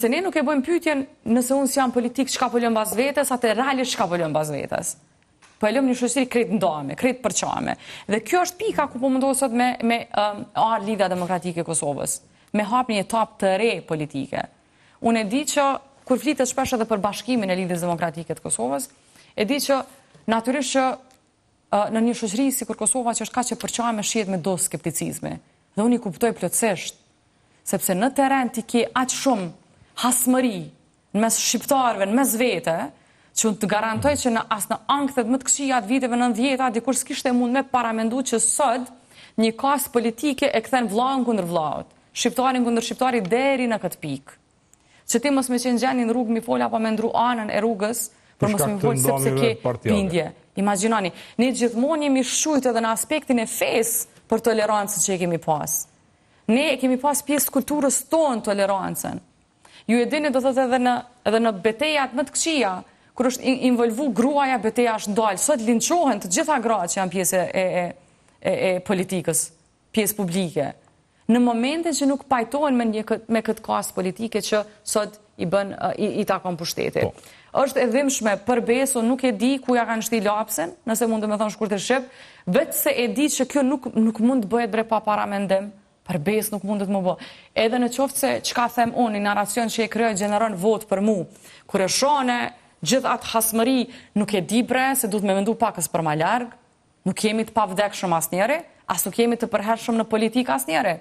Se ne nuk e bëjmë pyetjen nëse unë jam politik çka po lëm bas vetes, atë realisht çka po lëm bas vetes. Po e lëm një shoqëri krejt ndame, krejt përçame. Dhe kjo është pika ku po mundohet sot me Lidhja Demokratike e Kosovës, me hap një etapë të re politike. Unë e di që kur flitet shpesh edhe për bashkimin e Lidhjes Demokratike të Kosovës, e di që natyrisht që në një shoqëri sikur Kosova që është kaq e përçame shihet me dosë skepticizmi. Dhe unë i kuptoj plotësisht, sepse në terren ti ke aq shumë hasmëri në mes shqiptarëve, në mes vete, që unë të garantoj që në ankthet më të këqija të viteve 90-ta, dikur s'kishte mund me paramendu që sot një kasë politike e kthen vllaun kundër vllaut, shqiptarin kundër shqiptarit deri në këtë pikë. Që ti mos me qenë gjeni në rrugë mi fol apo me ndru anën e rrugës, për mos me fol sepse ke bindje. Imagjinoni, ne gjithmonë jemi shujt edhe në aspektin e fesë për tolerancën që e kemi pas. Ne kemi pas pjesë kulturës tonë tolerancën. Ju e dini do thotë edhe në betejat më të këqija, kur është involvu gruaja, beteja është ndalë. Sot linçohen të gjitha gratë që janë pjesë e politikës, pjesë publike. Në momentin që nuk pajtohen me këtë kasë politike që sot i takon pushtetit. Është e dhimbshme për Beso, nuk e di ku ja kanë shti lapsen, nëse mund të me thonë shkurtër shqip, vetë se e di që kjo nuk mund të bëhet bre pa paramendim. Për Besë nuk mundet më bë. Edhe në qoftë se çka them unë, një naracion që e krijoj gjeneron votë për mu, kur e shone gjithë atë hasmëri, nuk e di bre se duhet me mendu pakës për ma larg, nuk jemi të pavdekshëm asnjëri, as nuk jemi të përhershëm në politikë asnjëri.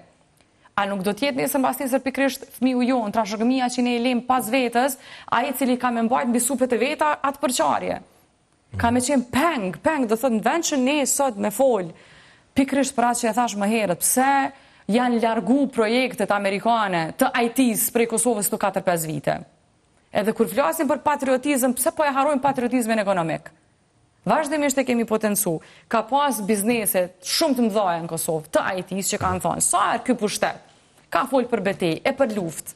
A nuk do t'jetë nesër mbas nesër pikërisht fëmiu jonë, trashëgëmia që ne e lëm pas vetës, ai i cili ka me mbajt mbi supet e veta atë përçarje. Ka me qenë peng, do thotë në vend që ne sot me fol, pikërisht për atë që e thash më herët, pse janë largu projektet amerikane të IT-s prej Kosovës të 4-5 vite. Edhe kur flasim për patriotizëm, pse po e harrojmë patriotizmin ekonomik? Vazhdimisht e kemi potencu. Ka pas bizneset shumë të mëdha në Kosovë, të IT-s që kanë thonë, sa ky pushtet ka fol për betejë e për luftë.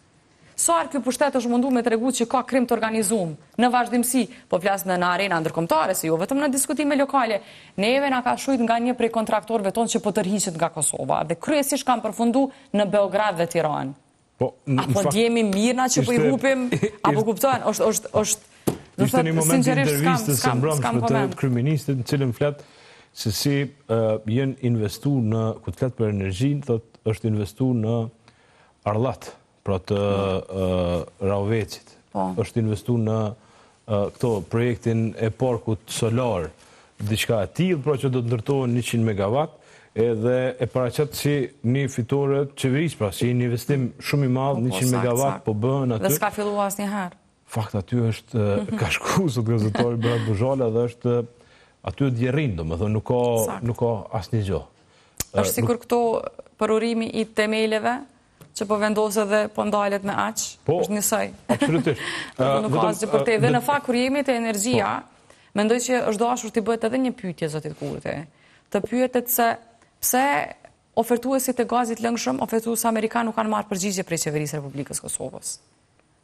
Sa ky pushtet është mundu me tregu që ka krim të organizuar në vazhdimsi, po flas në arena ndërkombëtare, se jo vetëm në diskutime lokale. Neve na ka shujt nga një prej kontraktorëve tonë që po tërhiqet nga Kosova dhe kryesisht kanë përfundu në Beograd dhe Tiranë. Apo ndjemi mirë na që po i hupim, apo kupton, është ishte një moment i intervistës së mbrëmshme të kryeministit në cilën flet se si janë investuar në, kur flet për energjinë, thotë është investuar në Arllat, pra të Rauvecit. Është investuar në këto projektin e parkut solar, diçka e tillë, pra që do të ndërtohen 100 megawatt, edhe e paraqet si një fitore qeverisë, pra si një investim shumë i madh, 100 megawatt po bëhen aty. Dhe s'ka filluar asnjëherë. Fakt aty është ka shku sot gazetari Berat Buzhala dhe është aty djerrin, domethënë nuk ka asnjë gjë. Është sikur këto përurimi i themeleve që po vendosë dhe po ndalet me aq, është njësoj. Absolutisht. Nuk ka asgjë për te. Dhe në fakt, kur jemi te energjia, mendoj që është dashur t'i bëhet edhe një pyetje, zotit Kurti. Të pyetet se pse ofertuesit e gazit lëngshëm, ofertues amerikan nuk kanë marrë përgjigje prej qeverisë Republikës Kosovës.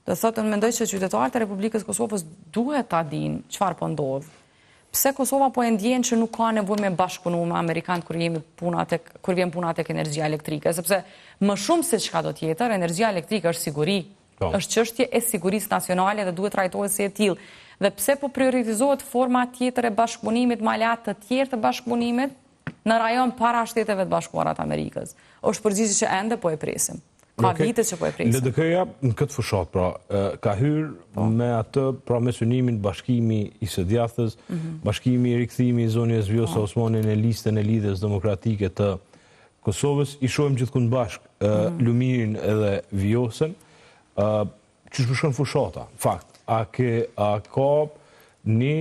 Dhe thotë, mendoj që qytetarët e Republikës Kosovës duhet ta dinë çfarë po ndodh. Pse Kosova po e ndjen që nuk ka nevojë me bashkëpunu me amerikanët kur vjen puna tek energjia elektrike, sepse më shumë se çka do tjetër, energjia elektrike është siguri, është çështje e sigurisë nacionale dhe duhet trajtohet si e tillë. Dhe pse po prioritizohet forma tjetër e bashkëpunimit me aleat të tjerë të bashkëpunimit në rajon para Shteteve të Bashkuara të Amerikës? Është përgjigje që ende po e presim. Ka vite që po e presim. LDK-ja në këtë fushat, pra, ka hyrë me atë, pra me synimin bashkimi i së djathës, bashkimi i rikthimi i zonës Vjosa Osmani në listën e Lidhjes Demokratike të Kosovës, i shohim gjithkund bashkë Lumirin edhe Vjosën, që shpëshon fushata, fakt, a ka një,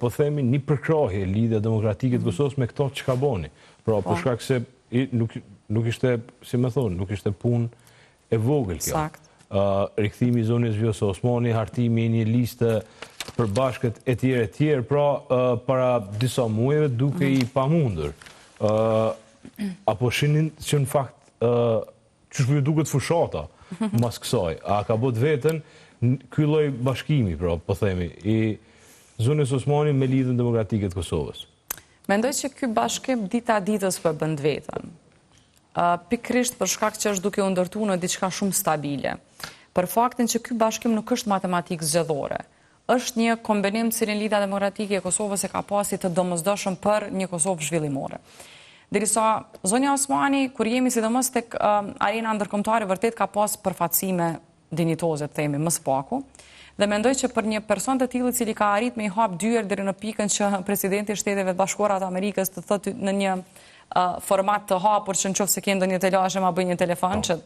po themi, një përkrahje Lidhja Demokratike të Kosovës me këto që ka boni, pra, për shkak se nuk ishte, si me thonë, nuk ishte punë e vogël kjo. Rikthimi i zonës Vjosa Osmani, hartimi i një listë të përbashkët e tjerë, pra para disa muajve duke i pamundur. Apo shinin që në fakt, që shpëju duket fushata mas kësaj, a ka bot vetën ky lloj bashkimi, pra, po themi, i zonës Osmani me Lidhjen Demokratike të Kosovës? Mendoj që ky bashkim dita ditës po bën vetën. Pikrisht për shkak që është duke u ndërtuar në diçka shumë stabile. për faktin që ky bashkim nuk është matematikë zgjedhore. Është një kombinim cilin Lida Demokratike e Kosovës e ka pasi të domosdoshëm për një Kosovë zhvillimore. Derisa zonja Osmani, kur jemi sidomos tek arena ndërkombëtare, vërtet ka pas përfaqësime dinitoze, të themi, më së paku. Dhe mendoj që për një person të tillë i cili ka arrit me i hap dyer deri në pikën që presidenti i Shteteve të Bashkuara të Amerikës të thotë në një format të hapur që nëse ke ndonjë të lashë ma bëj një telefon që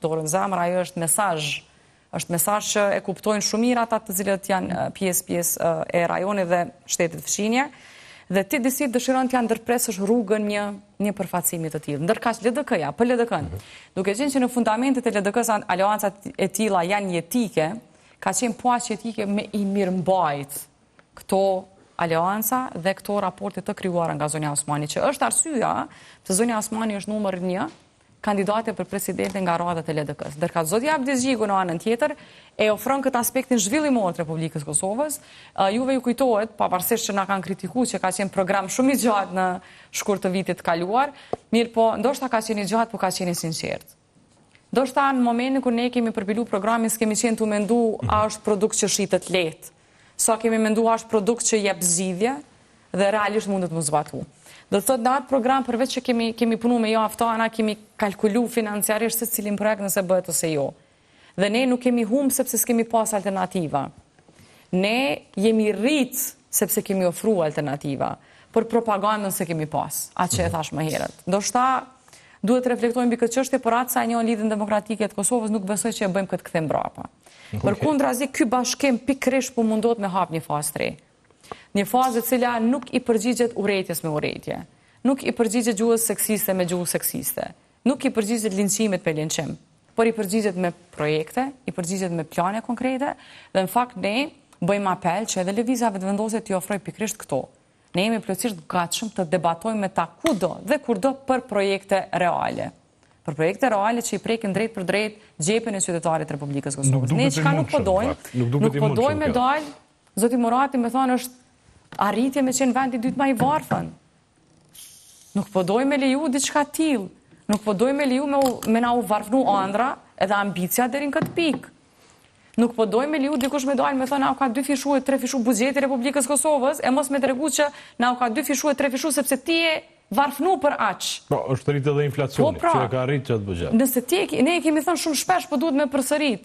dorën zemër, ajo është mesazh. Është mesazh që e kuptojnë shumë mirë ata të cilët janë pjesë e rajonit dhe shtetit fshinje. Dhe ti disi dëshiron t'ja ndërpresësh rrugën një përfaqësimi të tillë. Ndërkaq LDK-ja, për LDK-n, duke qenë që në fundamentet e LDK-s aleancat e tilla janë jetike, ka qenë poaqë jetike me i mirëmbajt këto aleanca dhe këto raporte të krijuara nga zonja Osmani, që është arsyeja se zonja Osmani është numër 1 kandidate për presidente nga radhët e LDK-s. Ndërka zotja Abdiz Gjigu në anën tjetër e ofron këtë aspektin zhvillimor të Republikës Kosovës. Juve ju kujtohet, pavarësisht që na kanë kritikuar që ka qenë program shumë i gjatë në shkurt të vitit kaluar, mirë po ndoshta ka qenë i gjatë, po ka qenë i sinqert. Ndoshta në momentin kur ne kemi përpilu programin, s'kemi qenë të mendu a është produkt që shitet lehtë, sa kemi mendu a është produkt që jep zgjidhje dhe realisht mundet më zbatu. Do të thotë në atë program, përveç që kemi punu me jo aftana, kemi kalkulu financiarisht se cilin projekt nëse bëhet ose jo. Dhe ne nuk kemi humbë sepse s'kemi pas alternativa. Ne jemi rritë sepse kemi ofru alternativa, për propagandën se kemi pas, atë që e thash më herët. Ndoshta duhet të reflektojmë mbi këtë çështje, por atë sa një Lidhjen Demokratike të Kosovës nuk besoj që e bëjmë këtë kthim mbrapa. Përkundrazi, ky bashkim pikërisht po mundohet me hap një fazë 3. Një fazë e cila nuk i përgjigjet urrejtjes me urrejtje, nuk i përgjigjet gjuhës seksiste me gjuhë seksiste, nuk i përgjigjet linçimit me linçim, por i përgjigjet me projekte, i përgjigjet me plane konkrete, dhe në fakt ne bëjmë apel që edhe lëvizjave të vendosur t'i ofroj pikërisht këto. Ne jemi plotësisht gatshëm të debatojmë me ta kudo dhe kurdo për projekte reale. Për projekte reale që i prekin drejt për drejt xhepin e qytetarit të Republikës Kosovës. Ne çka nuk po dojmë me dal, zoti Murati më thonë është arritje me qenë vendi dytë më i varfën. Nuk po dojmë me leju diçka tillë. Nuk po dojmë me leju me na u varfnu ëndra edhe ambicia deri në këtë pikë. Nuk po dojmë me leju dikush me dalë me thonë na ka 2 fishu e 3 fishu buxheti i Republikës Kosovës, e mos me tregu që na ka 2 fishu e 3 fishu sepse ti je varfnu për aq. Po, është rritë edhe inflacioni, që e ka rritë çat buxhet. Nëse ne kemi thënë shumë shpesh, po duhet me përsërit.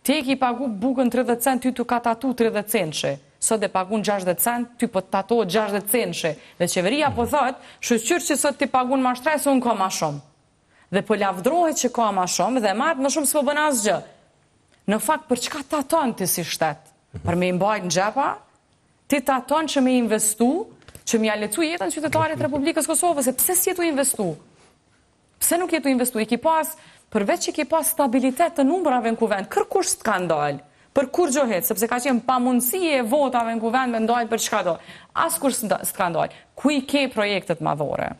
Ti e ki pagu bukën 30 cent, ty tu ka tatu 30 centshi. Sot e pagun 60 cent, ty po tatohet 60 centshi. Dhe qeveria po thot, shqyr që sot ti pagun ma shtres, unë ka ma shumë. Dhe po lavdrohet që ka ma shumë dhe marrë më shumë s'po bën asgjë. Në fakt, për çka taton ti si shtet? Për me i mbajt në xhepa? Ti taton që me investu, që me ja lecu jetën qytetarit të Republikës Kosovës, e pse s'jetu investu? Pse nuk jetu investu? I ki pas, përveç që ki pas stabilitet të numrave në kuvend, kërkush s'ka ndalë, për kur gjohet, sepse ka qenë pamundësie e votave në kuvend me ndalë për çka do. Askush s'ka ndalë. Ku i ke projektet madhore?